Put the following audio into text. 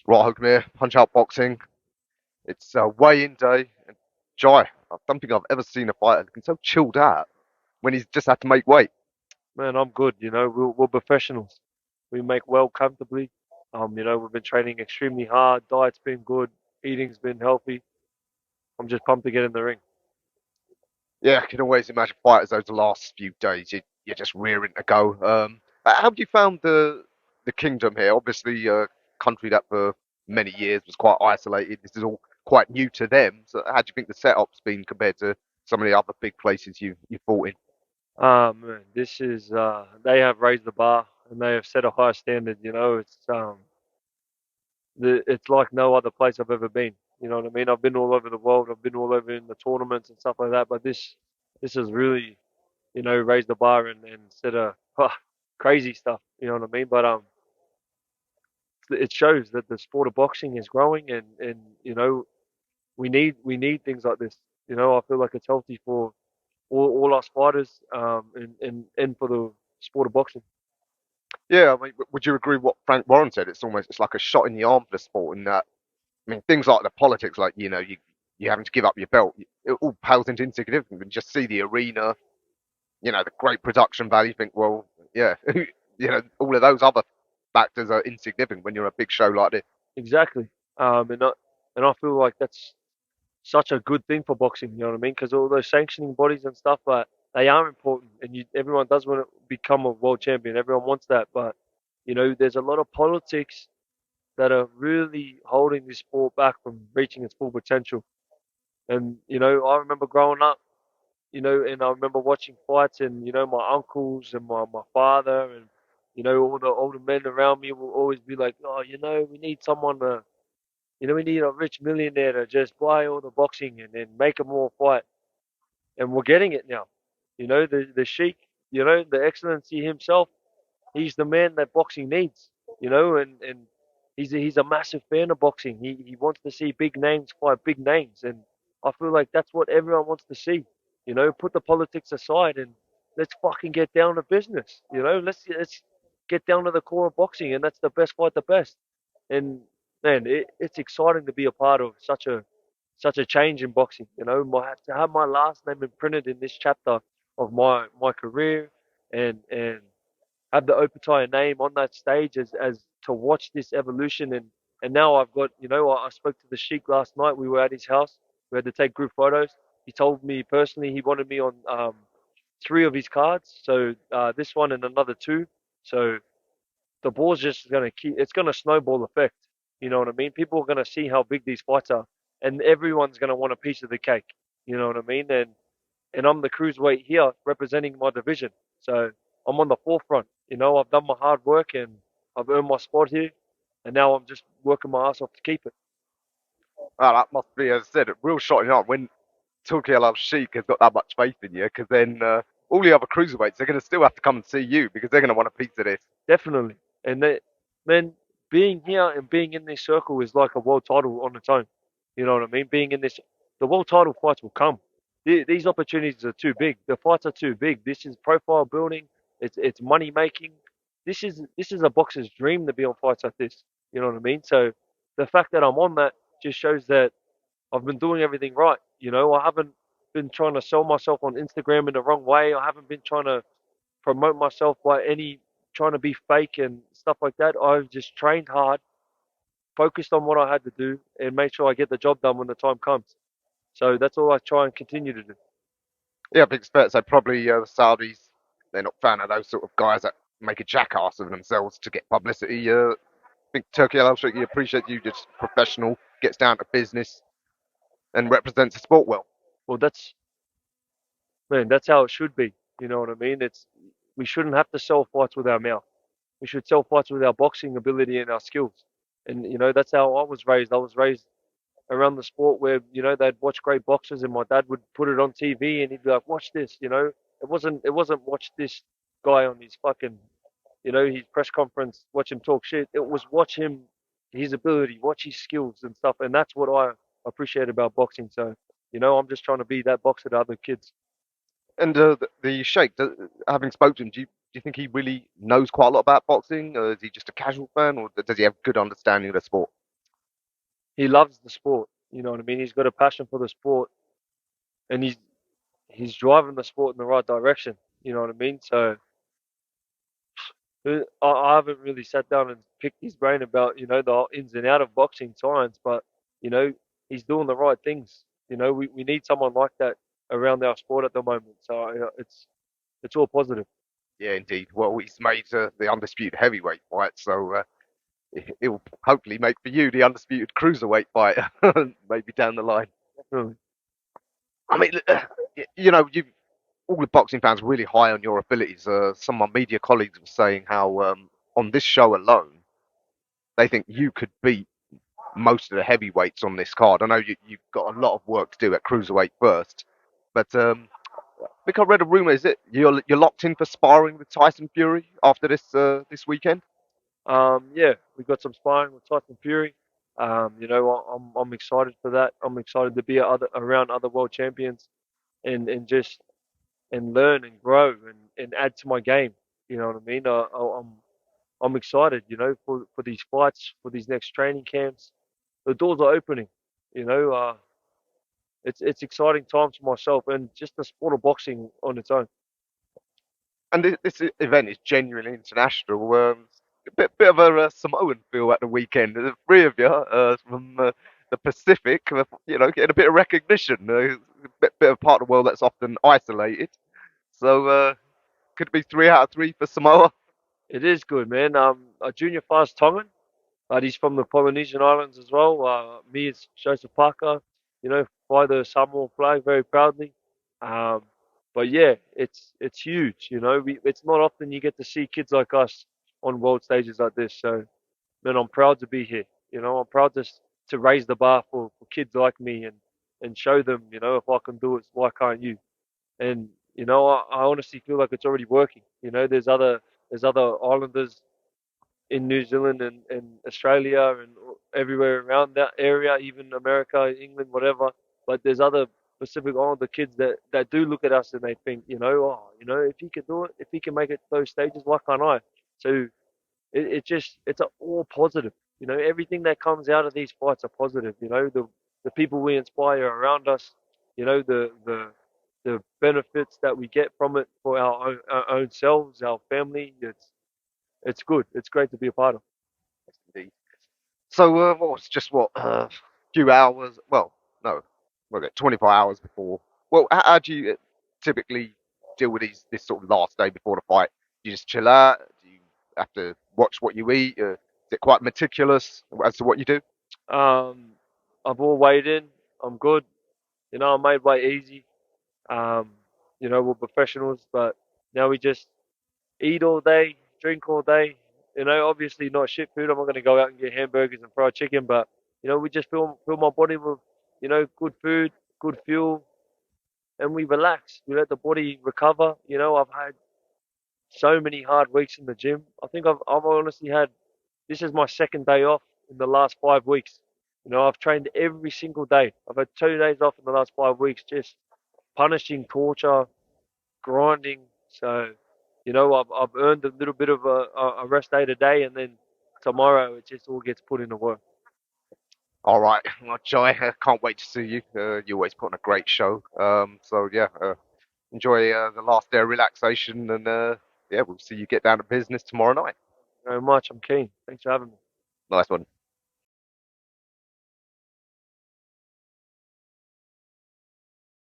Right, come here, Punch-Out Boxing. It's weigh-in day. And Jai, I don't think I've ever seen a fighter looking so chilled out when he's just had to make weight. Man, I'm good. We're professionals. We make well comfortably. We've been training extremely hard. Diet's been good. Eating's been healthy. I'm just pumped to get in the ring. Yeah, I can always imagine fighters those last few days. You're just rearing to go. How have you found the kingdom here? Obviously, a country that for many years was quite isolated. This is all quite new to them. So, how do you think the setup's been compared to some of the other big places you fought in? Man, this is they have raised the bar and they have set a high standard. It's like no other place I've ever been. You know what I mean? I've been all over the world. I've been all over in the tournaments and stuff like that. But this has really, raised the bar and set a crazy stuff. You know what I mean? But it shows that the sport of boxing is growing, and we need things like this. I feel like it's healthy for all us fighters, and for the sport of boxing. Yeah, I mean, would you agree with what Frank Warren said? It's like a shot in the arm for the sport, and that I mean things like the politics, like you having to give up your belt, it all pales into insignificance. And just see the arena, the great production value. Think, well, yeah, all of those other factors are insignificant when you're a big show like this. Exactly. And I feel like that's such a good thing for boxing. You know what I mean? Because all those sanctioning bodies and stuff, but they are important, and everyone does want to become a world champion. Everyone wants that, but there's a lot of politics that are really holding this sport back from reaching its full potential. And I remember growing up, and I remember watching fights, and my uncles and my father and all the older men around me will always be like, oh, we need someone to, we need a rich millionaire to just buy all the boxing and then make them all fight. And we're getting it now. The Sheikh, the Excellency himself, he's the man that boxing needs. And he's a massive fan of boxing. He wants to see big names fight big names, and I feel like that's what everyone wants to see. Put the politics aside and let's fucking get down to business. Let's get down to the core of boxing, and that's the best fight the best. And man, it's exciting to be a part of such a change in boxing. To have my last name imprinted in this chapter of my career, and have the Opetaia name on that stage as to watch this evolution. And now I've got, I spoke to the Sheikh last night. We were at his house. We had to take group photos. He told me personally he wanted me on three of his cards. So this one and another two. So the ball's just going to it's going to snowball effect. You know what I mean? People are going to see how big these fights are, and everyone's going to want a piece of the cake. You know what I mean? And I'm the cruiserweight here representing my division. So I'm on the forefront. I've done my hard work and I've earned my spot here, and now I'm just working my ass off to keep it. Oh, that must be, as I said, a real shot in the arm when Turkey Al Sheikh has got that much faith in you, because then all the other cruiserweights they're going to still have to come and see you because they're going to want a piece of this. Definitely. And man, being here and being in this circle is like a world title on its own. You know what I mean? Being in this, the world title fights will come. These opportunities are too big. The fights are too big. This is profile building. It's money making. This is a boxer's dream to be on fights like this. You know what I mean? So the fact that I'm on that just shows that I've been doing everything right. I haven't been trying to sell myself on Instagram in the wrong way. I haven't been trying to promote myself by any trying to be fake and stuff like that. I've just trained hard, focused on what I had to do, and made sure I get the job done when the time comes. So that's all I try and continue to do. Yeah, I think it's fair to say probably the Saudis, they're not fan of those sort of guys that make a jackass of themselves to get publicity. I think Turkey Al Sheikh, he appreciates you, just professional, gets down to business, and represents the sport well. Well, that's how it should be. You know what I mean? We shouldn't have to sell fights with our mouth. We should sell fights with our boxing ability and our skills. And that's how I was raised. I was raised around the sport where they'd watch great boxers, and my dad would put it on TV, and he'd be like, "Watch this." It wasn't watch this guy on his fucking his press conference, watch him talk shit. It was watch him, his ability, watch his skills and stuff, and that's what I appreciate about boxing. So I'm just trying to be that boxer to other kids. And the Sheikh, having spoken to him, do you think he really knows quite a lot about boxing, or is he just a casual fan, or does he have good understanding of the sport? He loves the sport. You know what I mean? He's got a passion for the sport, and he's driving the sport in the right direction. You know what I mean? So I haven't really sat down and picked his brain about the ins and out of boxing science, but you know he's doing the right things. We need someone like that around our sport at the moment. So it's all positive. Yeah, indeed. Well, he's made the undisputed heavyweight fight, so it'll hopefully make for you the undisputed cruiserweight fight, maybe down the line. Definitely. I mean, you all the boxing fans are really high on your abilities. Some of my media colleagues were saying how on this show alone, they think you could beat most of the heavyweights on this card. I know you've got a lot of work to do at cruiserweight first, but I think I read a rumor. Is it you're locked in for sparring with Tyson Fury after this weekend? Yeah, we got some sparring with Tyson Fury. I'm excited for that. I'm excited to be around other world champions and just and learn and grow and add to my game. You know what I mean? I'm excited. For these fights, for these next training camps. The doors are opening. You know, it's exciting times for myself and just the sport of boxing on its own. And this event is genuinely international. A bit of a Samoan feel at the weekend. The three of you from the Pacific, getting a bit of recognition. A bit of part of the world that's often isolated. So could it be 3 out of 3 for Samoa? It is good, man. A junior fast Tongan, but he's from the Polynesian Islands as well. Me is Joseph Parker, fly the Samoa flag very proudly. Um, but yeah, it's huge. It's not often you get to see kids like us on world stages like this. So, man, I'm proud to be here. I'm proud to raise the bar for kids like me and show them, if I can do it, why can't you? And I honestly feel like it's already working. There's other islanders in New Zealand and Australia and everywhere around that area, even America, England, whatever. But there's other Pacific Islander kids that do look at us and they think, if he can do it, if he can make it to those stages, why can't I? So it's all positive. Everything that comes out of these fights are positive. The people we inspire around us, the benefits that we get from it for our own selves, our family. It's good. It's great to be a part of. Indeed. So what was just few hours? Well, no, was it 24 hours before? Well, how do you typically deal with this sort of last day before the fight? Do you just chill out? Do you have to watch what you eat? Is it quite meticulous as to what you do? Um, I've all weighed in. I'm good. I made weight easy. Um, we're professionals, but now we just eat all day, drink all day. Obviously not shit food. I'm not going to go out and get hamburgers and fried chicken, but we just fill my body with good food, good fuel, and we relax. We let the body recover. I've had so many hard weeks in the gym. I think I've honestly had this is my second day off in the last 5 weeks. I've trained every single day. I've had 2 days off in the last 5 weeks, just punishing torture, grinding. So, I've earned a little bit of a rest day today, and then tomorrow it just all gets put into work. All right, well, Joy, I can't wait to see you. You always put on a great show. So yeah, enjoy the last day of relaxation, and yeah, we'll see you get down to business tomorrow night. Very much. I'm keen. Thanks for having me. Nice one.